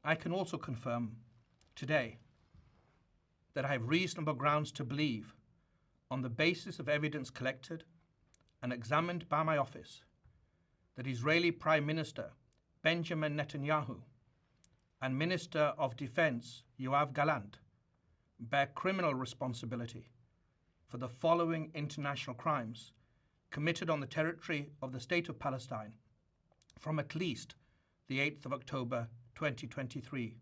I can also confirm today that I have reasonable grounds to believe, on the basis of evidence collected and examined by my office, that Israeli Prime Minister Benjamin Netanyahu and Minister of Defense Yoav Gallant bear criminal responsibility for the following international crimes committed on the territory of the State of Palestine from at least the 8th of October 2023.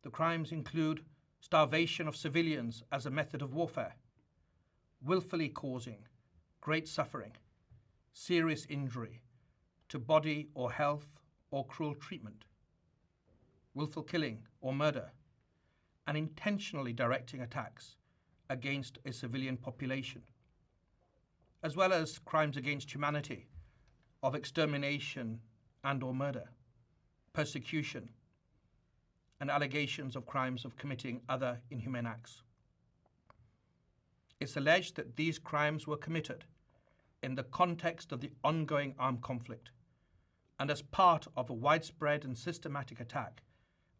The crimes include starvation of civilians as a method of warfare, willfully causing great suffering, serious injury to body or health or cruel treatment, willful killing or murder, and intentionally directing attacks against a civilian population, as well as crimes against humanity of extermination and/or murder, persecution, and allegations of crimes of committing other inhumane acts. It's alleged that these crimes were committed in the context of the ongoing armed conflict and as part of a widespread and systematic attack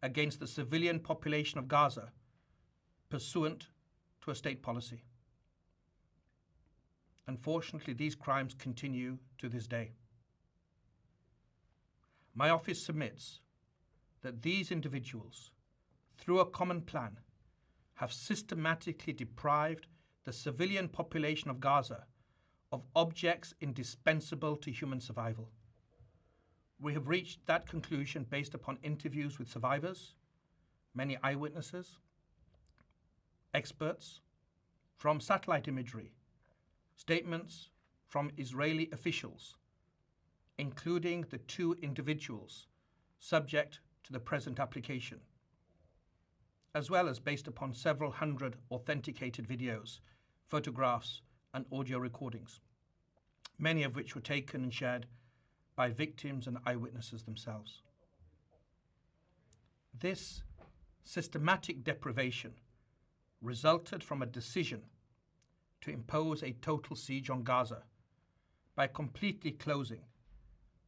against the civilian population of Gaza pursuant to a state policy. Unfortunately, these crimes continue to this day. My office submits that these individuals, through a common plan, have systematically deprived the civilian population of Gaza of objects indispensable to human survival. We have reached that conclusion based upon interviews with survivors, many eyewitnesses, experts, from satellite imagery, statements from Israeli officials, including the 2 individuals subject to the present application, as well as based upon several hundred authenticated videos, photographs, and audio recordings, many of which were taken and shared by victims and eyewitnesses themselves. This systematic deprivation resulted from a decision to impose a total siege on Gaza by completely closing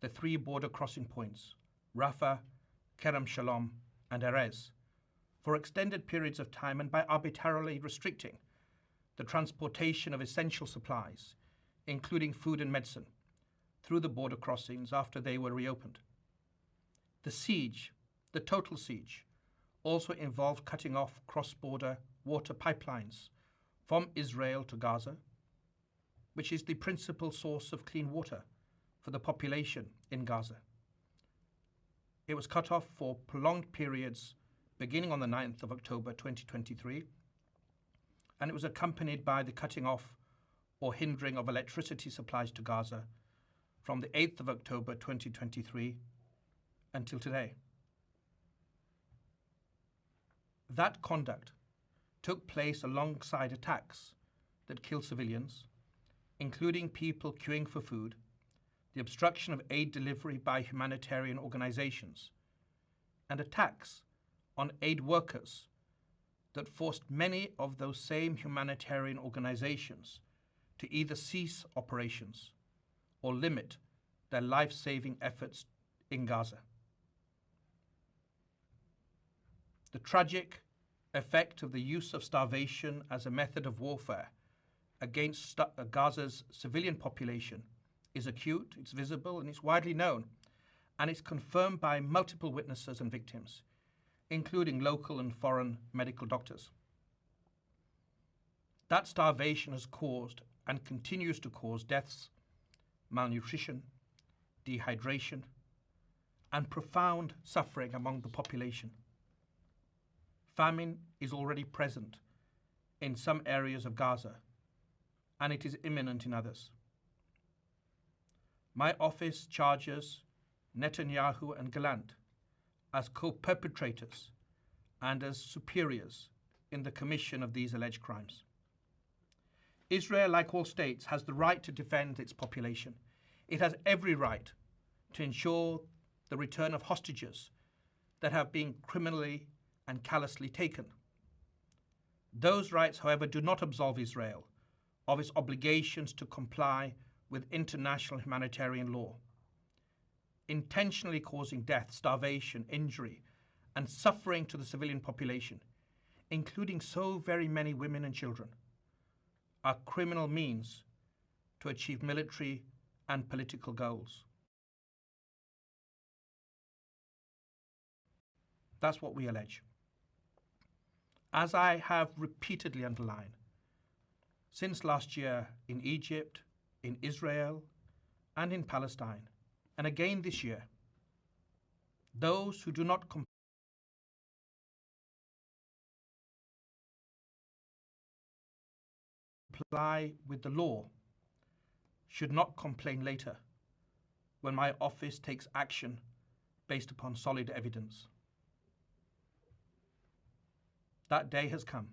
the 3 border crossing points, Rafah, Kerem Shalom, and Erez, for extended periods of time, and by arbitrarily restricting the transportation of essential supplies, including food and medicine, through the border crossings after they were reopened. The siege, the total siege, also involved cutting off cross-border water pipelines from Israel to Gaza, which is the principal source of clean water for the population in Gaza. It was cut off for prolonged periods beginning on the 9th of October 2023, and it was accompanied by the cutting off or hindering of electricity supplies to Gaza from the 8th of October 2023 until today. That conduct took place alongside attacks that killed civilians, including people queuing for food, the obstruction of aid delivery by humanitarian organizations, and attacks on aid workers that forced many of those same humanitarian organizations to either cease operations or limit their life-saving efforts in Gaza. The tragic effect of the use of starvation as a method of warfare against Gaza's civilian population is acute, it's visible, and it's widely known, and it's confirmed by multiple witnesses and victims, including local and foreign medical doctors. That starvation has caused and continues to cause deaths, malnutrition, dehydration, and profound suffering among the population. Famine is already present in some areas of Gaza, and it is imminent in others. My office charges Netanyahu and Gallant as co-perpetrators and as superiors in the commission of these alleged crimes. Israel, like all states, has the right to defend its population. It has every right to ensure the return of hostages that have been criminally and callously taken. Those rights, however, do not absolve Israel of its obligations to comply with international humanitarian law. Intentionally causing death, starvation, injury, and suffering to the civilian population, including so very many women and children, are criminal means to achieve military and political goals. That's what we allege. As I have repeatedly underlined, since last year in Egypt, in Israel, and in Palestine, and again this year, those who do not comply with the law should not complain later when my office takes action based upon solid evidence. That day has come.